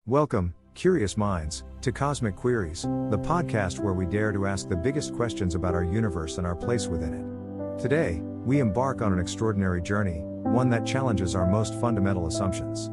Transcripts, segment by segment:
Welcome, curious minds, to Cosmic Queries, the podcast where we dare to ask the biggest questions about our universe and our place within it. Today, we embark on an extraordinary journey, one that challenges our most fundamental assumptions.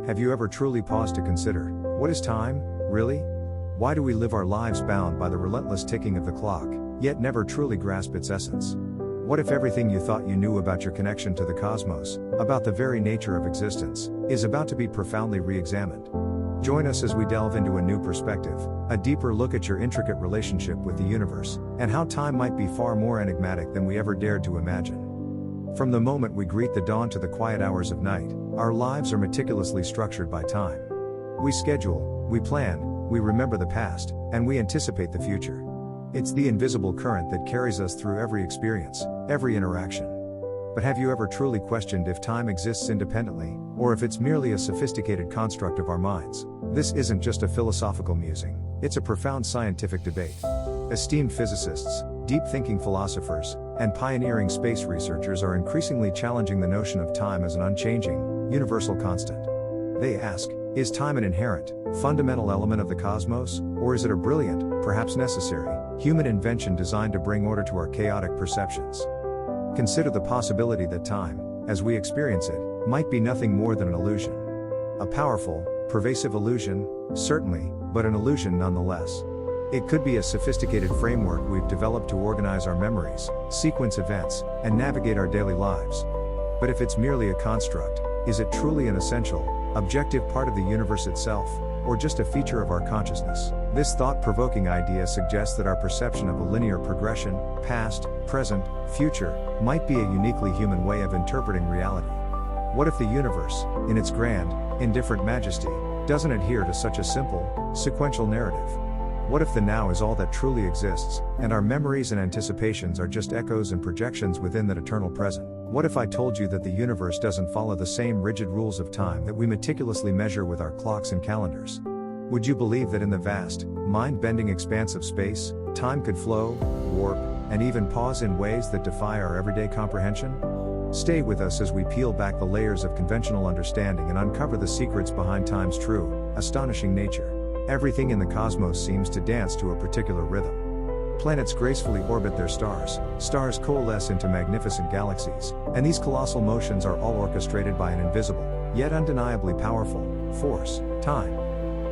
Have you ever truly paused to consider, what is time, really? Why do we live our lives bound by the relentless ticking of the clock, yet never truly grasp its essence? What if everything you thought you knew about your connection to the cosmos, about the very nature of existence, is about to be profoundly re-examined? Join us as we delve into a new perspective, a deeper look at your intricate relationship with the universe, and how time might be far more enigmatic than we ever dared to imagine. From the moment we greet the dawn to the quiet hours of night, our lives are meticulously structured by time. We schedule, we plan, we remember the past, and we anticipate the future. It's the invisible current that carries us through every experience, every interaction. But have you ever truly questioned if time exists independently, or if it's merely a sophisticated construct of our minds? This isn't just a philosophical musing, it's a profound scientific debate. Esteemed physicists, deep-thinking philosophers, and pioneering space researchers are increasingly challenging the notion of time as an unchanging, universal constant. They ask, is time an inherent, fundamental element of the cosmos, or is it a brilliant, perhaps necessary, human invention designed to bring order to our chaotic perceptions? Consider the possibility that time, as we experience it, might be nothing more than an illusion. A powerful, pervasive illusion, certainly, but an illusion nonetheless. It could be a sophisticated framework we've developed to organize our memories, sequence events, and navigate our daily lives. But if it's merely a construct, is it truly an essential, objective part of the universe itself, or just a feature of our consciousness? This thought-provoking idea suggests that our perception of a linear progression, past, present, future, might be a uniquely human way of interpreting reality. What if the universe, in its grand, indifferent majesty, doesn't adhere to such a simple, sequential narrative? What if the now is all that truly exists, and our memories and anticipations are just echoes and projections within that eternal present? What if I told you that the universe doesn't follow the same rigid rules of time that we meticulously measure with our clocks and calendars? Would you believe that in the vast, mind-bending expanse of space, time could flow, warp, and even pause in ways that defy our everyday comprehension? Stay with us as we peel back the layers of conventional understanding and uncover the secrets behind time's true, astonishing nature. Everything in the cosmos seems to dance to a particular rhythm. Planets gracefully orbit their stars, stars coalesce into magnificent galaxies, and these colossal motions are all orchestrated by an invisible, yet undeniably powerful, force, time.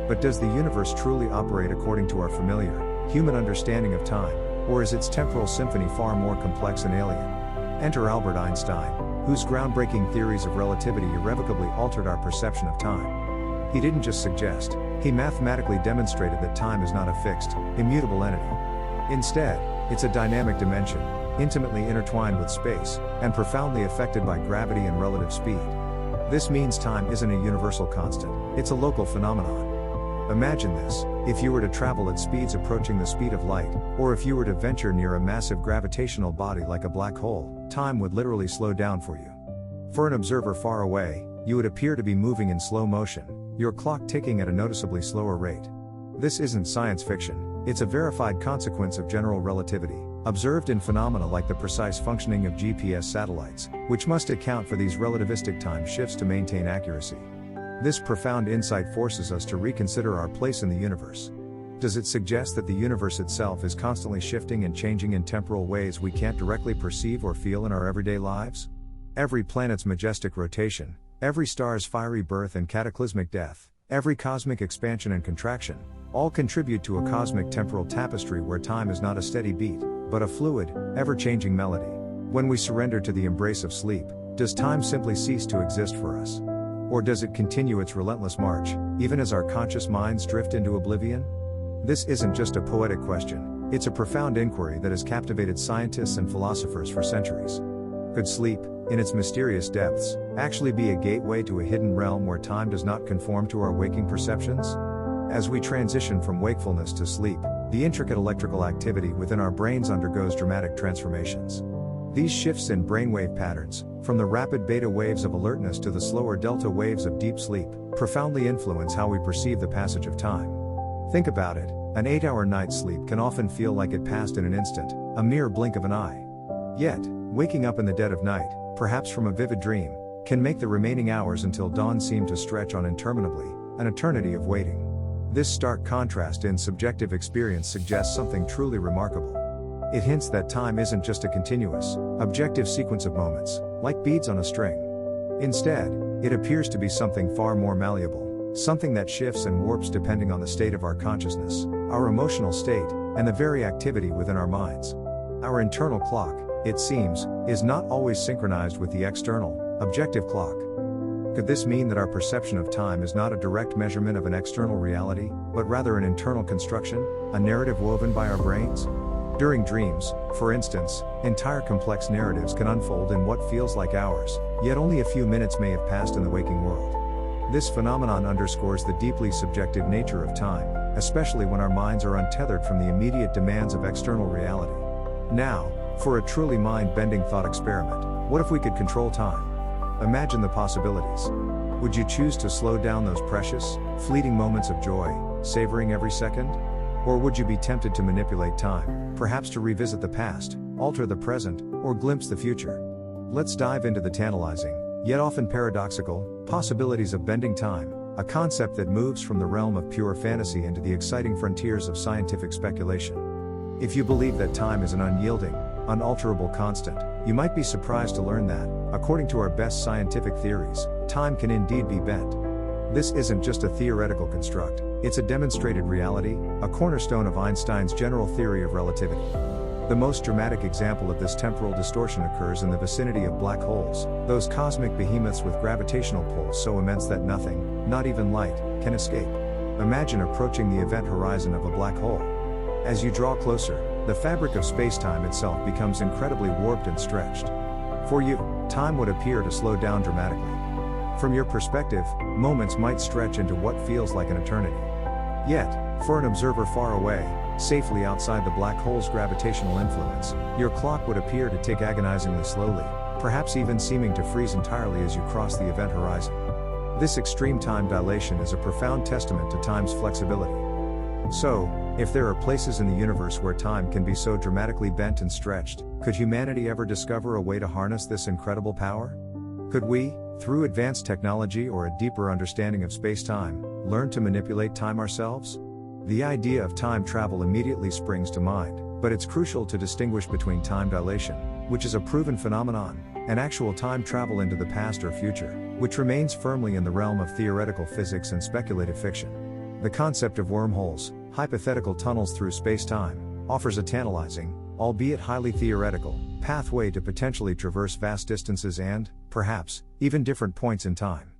But does the universe truly operate according to our familiar, human understanding of time, or is its temporal symphony far more complex and alien? Enter Albert Einstein, whose groundbreaking theories of relativity irrevocably altered our perception of time. He didn't just suggest, he mathematically demonstrated that time is not a fixed, immutable entity. Instead, it's a dynamic dimension, intimately intertwined with space, and profoundly affected by gravity and relative speed. This means time isn't a universal constant, it's a local phenomenon. Imagine this, if you were to travel at speeds approaching the speed of light, or if you were to venture near a massive gravitational body like a black hole, time would literally slow down for you. For an observer far away, you would appear to be moving in slow motion, your clock ticking at a noticeably slower rate. This isn't science fiction, it's a verified consequence of general relativity, observed in phenomena like the precise functioning of GPS satellites, which must account for these relativistic time shifts to maintain accuracy. This profound insight forces us to reconsider our place in the universe. Does it suggest that the universe itself is constantly shifting and changing in temporal ways we can't directly perceive or feel in our everyday lives? Every planet's majestic rotation, every star's fiery birth and cataclysmic death, every cosmic expansion and contraction, all contribute to a cosmic temporal tapestry where time is not a steady beat, but a fluid, ever-changing melody. When we surrender to the embrace of sleep, does time simply cease to exist for us? Or does it continue its relentless march, even as our conscious minds drift into oblivion? This isn't just a poetic question, it's a profound inquiry that has captivated scientists and philosophers for centuries. Could sleep, in its mysterious depths, actually be a gateway to a hidden realm where time does not conform to our waking perceptions? As we transition from wakefulness to sleep, the intricate electrical activity within our brains undergoes dramatic transformations. These shifts in brainwave patterns, from the rapid beta waves of alertness to the slower delta waves of deep sleep, profoundly influence how we perceive the passage of time. Think about it, an 8-hour night's sleep can often feel like it passed in an instant, a mere blink of an eye. Yet, waking up in the dead of night, perhaps from a vivid dream, can make the remaining hours until dawn seem to stretch on interminably, an eternity of waiting. This stark contrast in subjective experience suggests something truly remarkable. It hints that time isn't just a continuous, objective sequence of moments, like beads on a string. Instead, it appears to be something far more malleable, something that shifts and warps depending on the state of our consciousness, our emotional state, and the very activity within our minds. Our internal clock, it seems, is not always synchronized with the external, objective clock. Could this mean that our perception of time is not a direct measurement of an external reality, but rather an internal construction, a narrative woven by our brains? During dreams, for instance, entire complex narratives can unfold in what feels like hours, yet only a few minutes may have passed in the waking world. This phenomenon underscores the deeply subjective nature of time, especially when our minds are untethered from the immediate demands of external reality. Now, for a truly mind-bending thought experiment, what if we could control time? Imagine the possibilities. Would you choose to slow down those precious, fleeting moments of joy, savoring every second? Or would you be tempted to manipulate time, perhaps to revisit the past, alter the present, or glimpse the future? Let's dive into the tantalizing, yet often paradoxical, possibilities of bending time, a concept that moves from the realm of pure fantasy into the exciting frontiers of scientific speculation. If you believe that time is an unyielding, unalterable constant, you might be surprised to learn that, according to our best scientific theories, time can indeed be bent. This isn't just a theoretical construct, it's a demonstrated reality, a cornerstone of Einstein's general theory of relativity. The most dramatic example of this temporal distortion occurs in the vicinity of black holes, those cosmic behemoths with gravitational pulls so immense that nothing, not even light, can escape. Imagine approaching the event horizon of a black hole. As you draw closer, the fabric of space-time itself becomes incredibly warped and stretched. For you, time would appear to slow down dramatically. From your perspective, moments might stretch into what feels like an eternity. Yet, for an observer far away, safely outside the black hole's gravitational influence, your clock would appear to tick agonizingly slowly, perhaps even seeming to freeze entirely as you cross the event horizon. This extreme time dilation is a profound testament to time's flexibility. So, if there are places in the universe where time can be so dramatically bent and stretched, could humanity ever discover a way to harness this incredible power? Could we, through advanced technology or a deeper understanding of space-time, learn to manipulate time ourselves? The idea of time travel immediately springs to mind, but it's crucial to distinguish between time dilation, which is a proven phenomenon, and actual time travel into the past or future, which remains firmly in the realm of theoretical physics and speculative fiction. The concept of wormholes, hypothetical tunnels through space-time, offers a tantalizing, albeit highly theoretical, pathway to potentially traverse vast distances and, perhaps, even different points in time.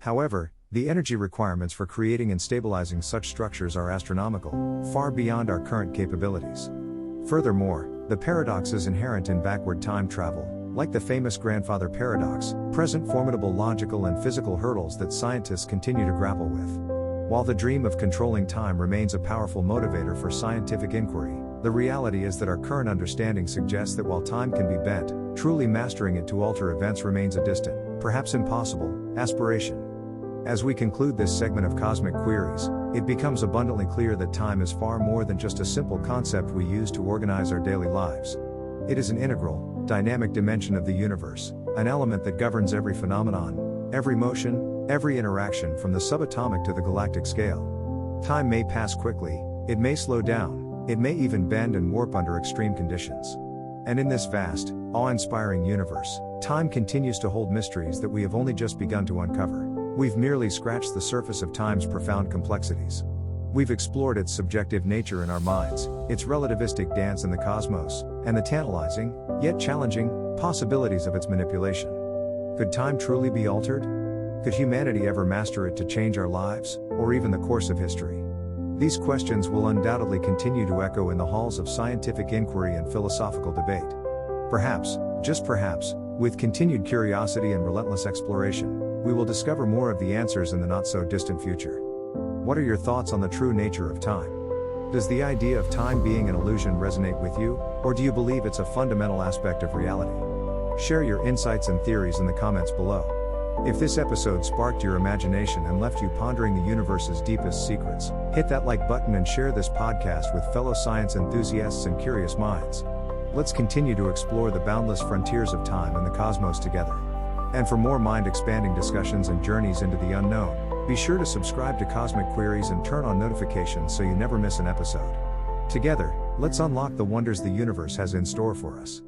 However, the energy requirements for creating and stabilizing such structures are astronomical, far beyond our current capabilities. Furthermore, the paradoxes inherent in backward time travel, like the famous grandfather paradox, present formidable logical and physical hurdles that scientists continue to grapple with. While the dream of controlling time remains a powerful motivator for scientific inquiry, the reality is that our current understanding suggests that while time can be bent, truly mastering it to alter events remains a distant, perhaps impossible, aspiration. As we conclude this segment of Cosmic Queries, it becomes abundantly clear that time is far more than just a simple concept we use to organize our daily lives. It is an integral, dynamic dimension of the universe, an element that governs every phenomenon, every motion, every interaction from the subatomic to the galactic scale. Time may pass quickly, it may slow down, it may even bend and warp under extreme conditions. And in this vast, awe-inspiring universe, time continues to hold mysteries that we have only just begun to uncover. We've merely scratched the surface of time's profound complexities. We've explored its subjective nature in our minds, its relativistic dance in the cosmos, and the tantalizing, yet challenging, possibilities of its manipulation. Could time truly be altered? Could humanity ever master it to change our lives, or even the course of history? These questions will undoubtedly continue to echo in the halls of scientific inquiry and philosophical debate. Perhaps, just perhaps, with continued curiosity and relentless exploration, we will discover more of the answers in the not-so-distant future. What are your thoughts on the true nature of time? Does the idea of time being an illusion resonate with you, or do you believe it's a fundamental aspect of reality? Share your insights and theories in the comments below. If this episode sparked your imagination and left you pondering the universe's deepest secrets, hit that like button and share this podcast with fellow science enthusiasts and curious minds. Let's continue to explore the boundless frontiers of time and the cosmos together. And for more mind-expanding discussions and journeys into the unknown, Be sure to subscribe to Cosmic Queries and turn on notifications so you never miss an episode. Together, let's unlock the wonders the universe has in store for us.